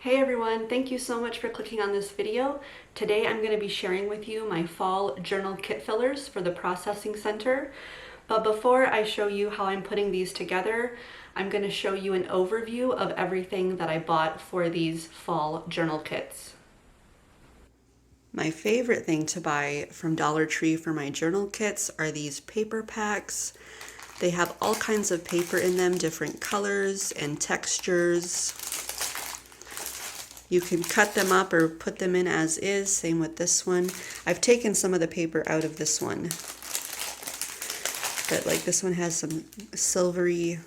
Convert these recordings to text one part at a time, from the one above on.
Hey everyone, thank you so much for clicking on this video. Today I'm going to be sharing with you my fall journal kit fillers for the Processing Center. But before I show you how I'm putting these together, I'm going to show you an overview of everything that I bought for these fall journal kits. My favorite thing to buy from Dollar Tree for my journal kits are these paper packs. They have all kinds of paper in them, different colors and textures. You can cut them up or put them in as is, same with this one. I've taken some of the paper out of this one. But like this one has some silvery,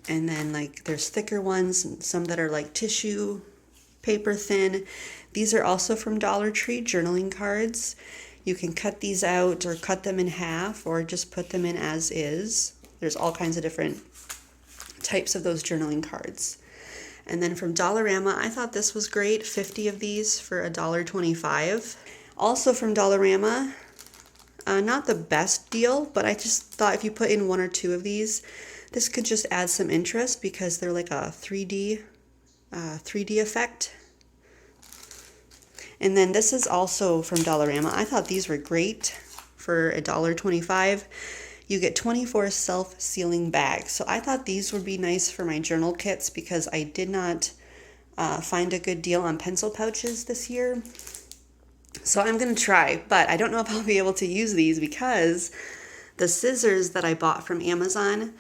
and then like there's thicker ones, and some that are like tissue paper thin. These are also from Dollar Tree, journaling cards. You can cut these out or cut them in half or just put them in as is. There's all kinds of different types of those journaling cards. And then from Dollarama, I thought this was great, 50 of these for $1.25. Also from Dollarama, not the best deal, but I just thought if you put in one or two of these, this could just add some interest because they're like a 3D effect. And then this is also from Dollarama. I thought these were great for $1.25. You get 24 self-sealing bags. So I thought these would be nice for my journal kits because I did not find a good deal on pencil pouches this year. So I'm going to try, but I don't know if I'll be able to use these because the scissors that I bought from Amazon,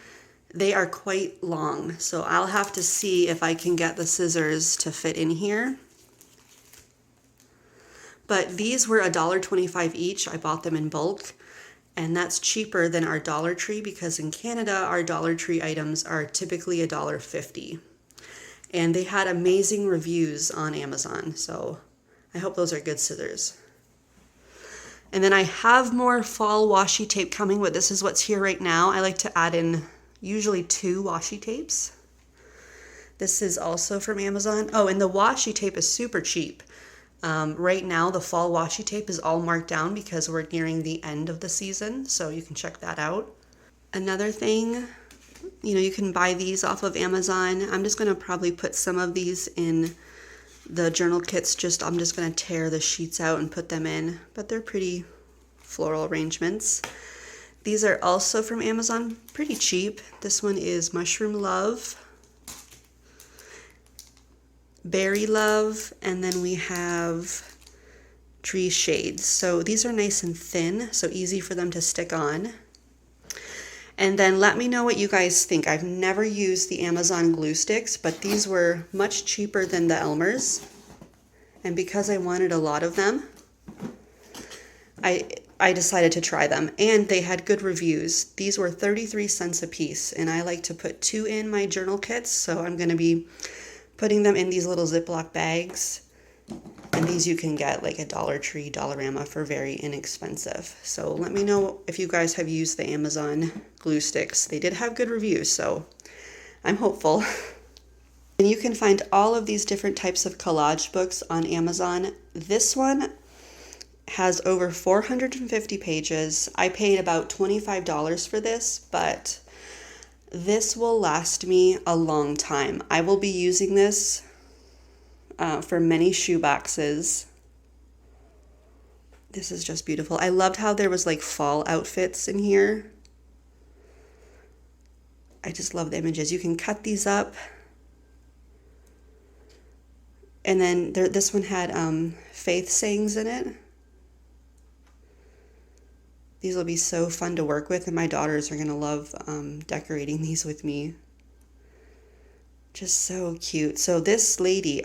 they are quite long. So I'll have to see if I can get the scissors to fit in here. But these were $1.25 each. I bought them in bulk. And that's cheaper than our Dollar Tree because in Canada, our Dollar Tree items are typically $1.50. And they had amazing reviews on Amazon, so I hope those are good scissors. And then I have more fall washi tape coming, but this is what's here right now. I like to add in usually 2 washi tapes. This is also from Amazon. Oh, and the washi tape is super cheap. Right now, the fall washi tape is all marked down because we're nearing the end of the season, so you can check that out. Another thing, you can buy these off of Amazon. I'm just going to probably put some of these in the journal kits. I'm just going to tear the sheets out and put them in, but they're pretty floral arrangements. These are also from Amazon, pretty cheap. This one is Mushroom Love, Berry Love, and then we have Tree Shades. So these are nice and thin, so easy for them to stick on. And then let me know what you guys think. I've never used the Amazon glue sticks, but these were much cheaper than the Elmer's. And because I wanted a lot of them, I decided to try them, and they had good reviews. These were 33 cents a piece, and I like to put 2 in my journal kits, so I'm going to be putting them in these little Ziploc bags. And these you can get like at Dollar Tree, Dollarama for very inexpensive. So let me know if you guys have used the Amazon glue sticks. They did have good reviews, so I'm hopeful. And you can find all of these different types of collage books on Amazon. This one has over 450 pages. I paid about $25 for this, but this will last me a long time. I will be using this for many shoeboxes. This is just beautiful. I loved how there was like fall outfits in here. I just love the images. You can cut these up. And then this one had faith sayings in it. These will be so fun to work with, and my daughters are going to love decorating these with me. Just so cute. So this lady,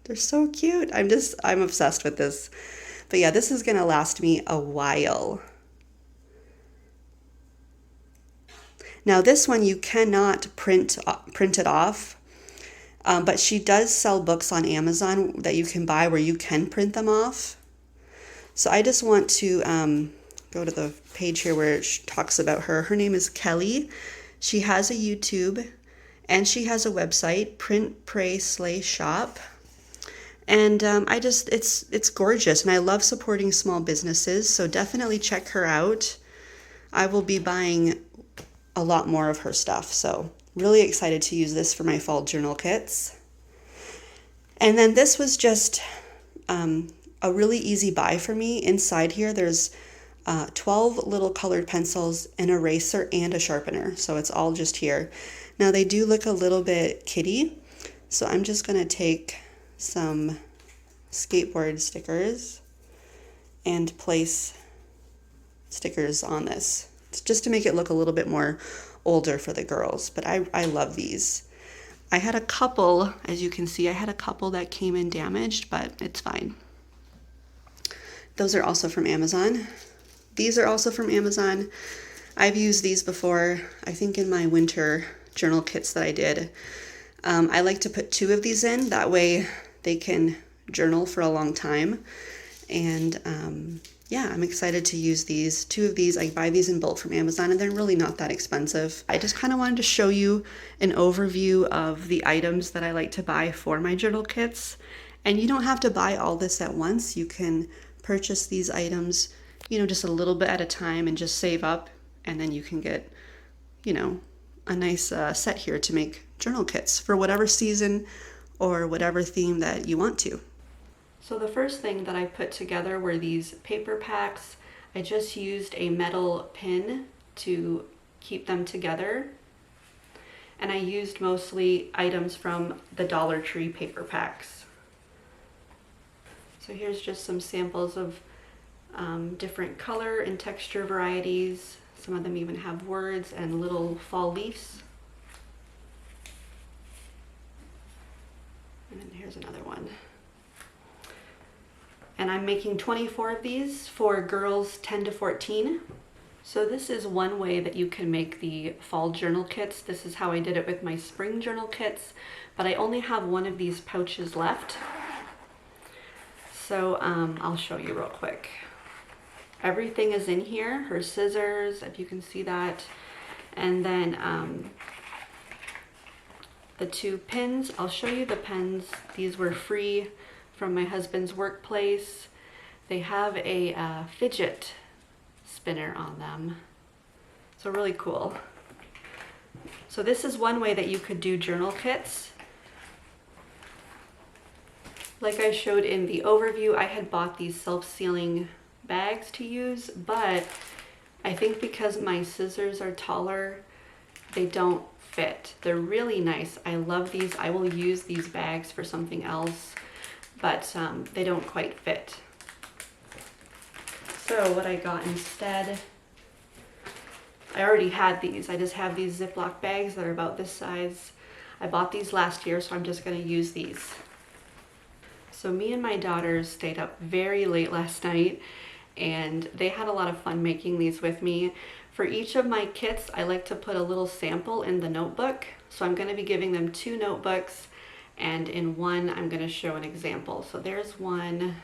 they're so cute. I'm obsessed with this. But yeah, this is going to last me a while. Now this one you cannot print it off, but she does sell books on Amazon that you can buy where you can print them off. So I just want to go to the page here where it talks about her. Her name is Kelly. She has a YouTube and she has a website, Print, Pray, Slay, Shop. And it's gorgeous, and I love supporting small businesses, so definitely check her out. I will be buying a lot more of her stuff, so Really excited to use this for my fall journal kits. And then this was just a really easy buy for me. Inside here there's 12 little colored pencils, an eraser, and a sharpener. So it's all just here. Now they do look a little bit kiddie, so I'm just going to take some skateboard stickers and place stickers on this. It's just to make it look a little bit more older for the girls, but I love these. I had a couple, as you can see, I had a couple that came in damaged, but it's fine. Those are also from Amazon. These are also from Amazon. I've used these before, I think in my winter journal kits that I did. I like to put 2 of these in, that way they can journal for a long time. And yeah, I'm excited to use these. 2 of these, I buy these in bulk from Amazon, and they're really not that expensive. I just kind of wanted to show you an overview of the items that I like to buy for my journal kits. And you don't have to buy all this at once. You can purchase these items, you know, just a little bit at a time and just save up, and then you can get, you know, a nice set here to make journal kits for whatever season or whatever theme that you want to. So the first thing that I put together were these paper packs. I just used a metal pin to keep them together. And I used mostly items from the Dollar Tree paper packs. So here's just some samples of different color and texture varieties. Some of them even have words and little fall leaves. And then here's another one. And I'm making 24 of these for girls 10 to 14. So this is one way that you can make the fall journal kits. This is how I did it with my spring journal kits, but I only have one of these pouches left. So I'll show you real quick. Everything is in here, her scissors, if you can see that. And then the 2 pins, I'll show you the pens. These were free from my husband's workplace. They have a fidget spinner on them. So really cool. So this is one way that you could do journal kits. Like I showed in the overview, I had bought these self-sealing bags to use, but I think because my scissors are taller, they don't fit. They're really nice. I love these. I will use these bags for something else, but they don't quite fit. So what I got instead, I already had these. I just have these Ziploc bags that are about this size. I bought these last year, so I'm just going to use these. So me and my daughters stayed up very late last night, and they had a lot of fun making these with me. For each of my kits, I like to put a little sample in the notebook. So I'm going to be giving them 2 notebooks, and in one I'm going to show an example. So there's one.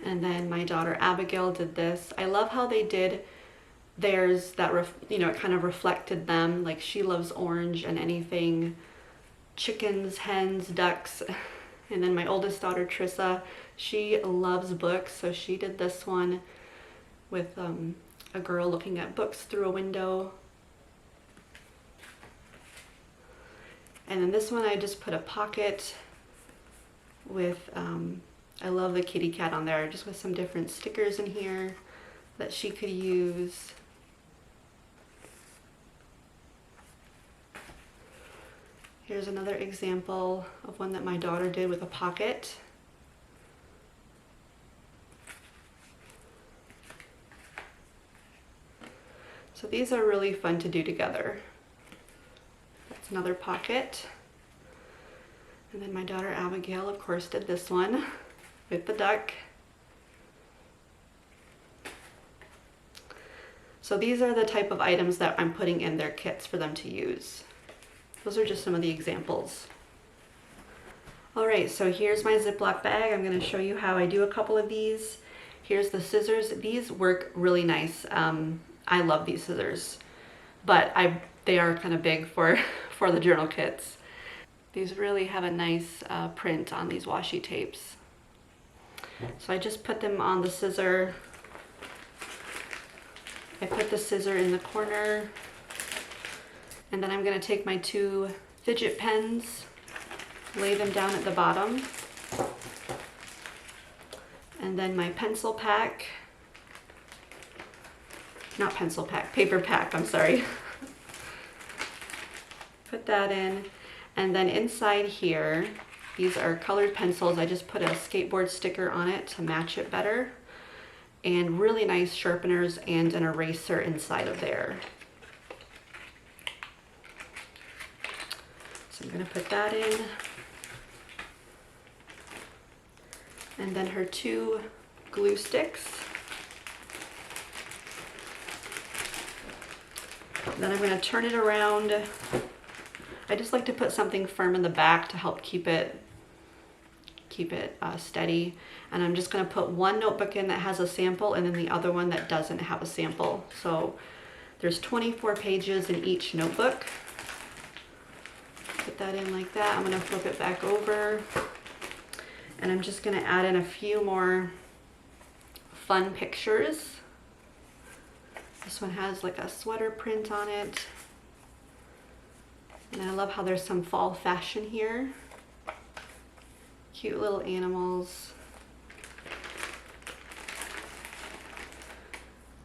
And then my daughter Abigail did this. I love how they did theirs that, you know, it kind of reflected them. Like she loves orange and anything chickens, hens, ducks. And then my oldest daughter Trissa, she loves books. So she did this one with a girl looking at books through a window. And then this one I just put a pocket with, I love the kitty cat on there, just with some different stickers in here that she could use. Here's another example of one that my daughter did with a pocket. So these are really fun to do together. That's another pocket. And then my daughter Abigail, of course, did this one with the duck. So these are the type of items that I'm putting in their kits for them to use. Those are just some of the examples. All right, so here's my Ziploc bag. I'm going to show you how I do a couple of these. Here's the scissors. These work really nice. I love these scissors, but they are kind of big for the journal kits. These really have a nice print on these washi tapes. So I just put them on the scissor. I put the scissor in the corner And then I'm going to take my 2 fidget pens, lay them down at the bottom. And then my pencil pack, not pencil pack, paper pack, I'm sorry. Put that in. And then inside here, these are colored pencils. I just put a skateboard sticker on it to match it better. And really nice sharpeners and an eraser inside of there. So I'm going to put that in. And then her 2 glue sticks. Then I'm going to turn it around. I just like to put something firm in the back to help keep it steady. And I'm just going to put one notebook in that has a sample and then the other one that doesn't have a sample. So there's 24 pages in each notebook. Put that in like that. I'm going to flip it back over. And I'm just going to add in a few more fun pictures. This one has like a sweater print on it. And I love how there's some fall fashion here. Cute little animals.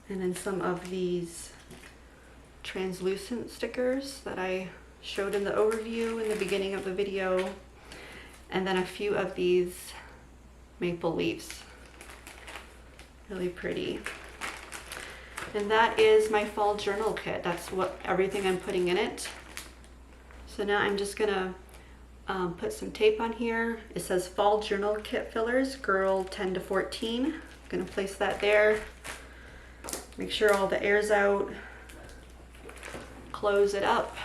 And then some of these translucent stickers that I showed in the overview in the beginning of the video. And then a few of these maple leaves. Really pretty. And that is my fall journal kit. That's everything I'm putting in it. So now I'm just gonna put some tape on here. It says Fall Journal Kit Fillers, Girl 10 to 14. I'm gonna place that there. Make sure all the air's out. Close it up.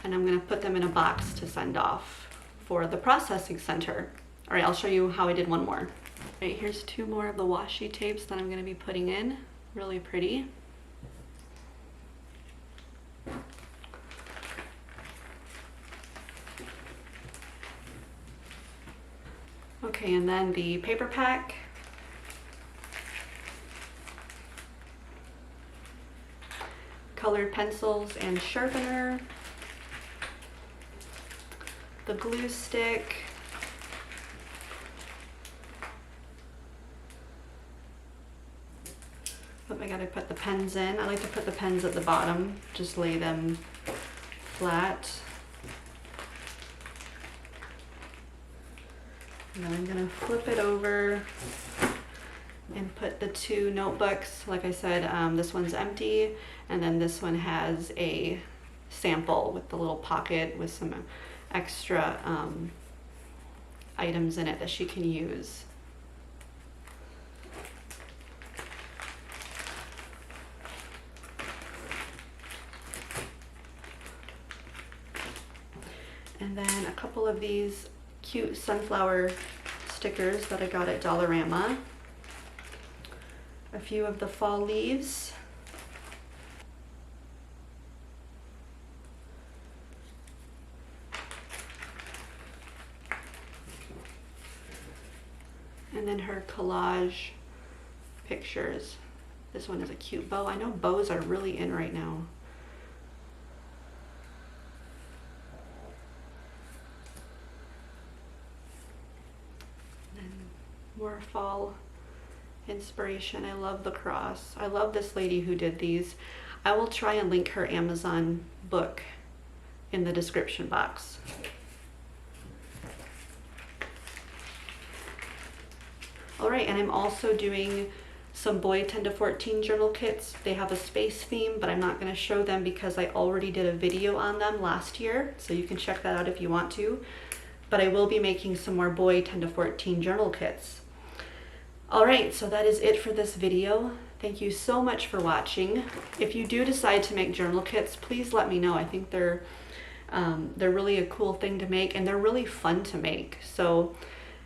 And I'm gonna put them in a box to send off for the processing center. All right, I'll show you how I did one more. All right, here's 2 more of the washi tapes that I'm gonna be putting in. Really pretty. Okay, and then the paper pack. Colored pencils and sharpener. The glue stick. Oh, I gotta put the pens in. I like to put the pens at the bottom, just lay them flat. And then I'm gonna flip it over and put the 2 notebooks. Like I said, this one's empty, and then this one has a sample with the little pocket with some extra items in it that she can use. And then a couple of these cute sunflower stickers that I got at Dollarama. A few of the fall leaves. And then her collage pictures. This one is a cute bow. I know bows are really in right now. More fall inspiration. I love the cross. I love this lady who did these. I will try and link her Amazon book in the description box. All right, and I'm also doing some boy 10 to 14 journal kits. They have a space theme, but I'm not going to show them because I already did a video on them last year, so you can check that out if you want to. But I will be making some more boy 10 to 14 journal kits. All right, so that is it for this video. Thank you so much for watching. If you do decide to make journal kits, please let me know. I think they're really a cool thing to make, and they're really fun to make. So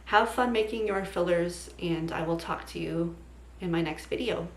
have fun making your fillers, and I will talk to you in my next video.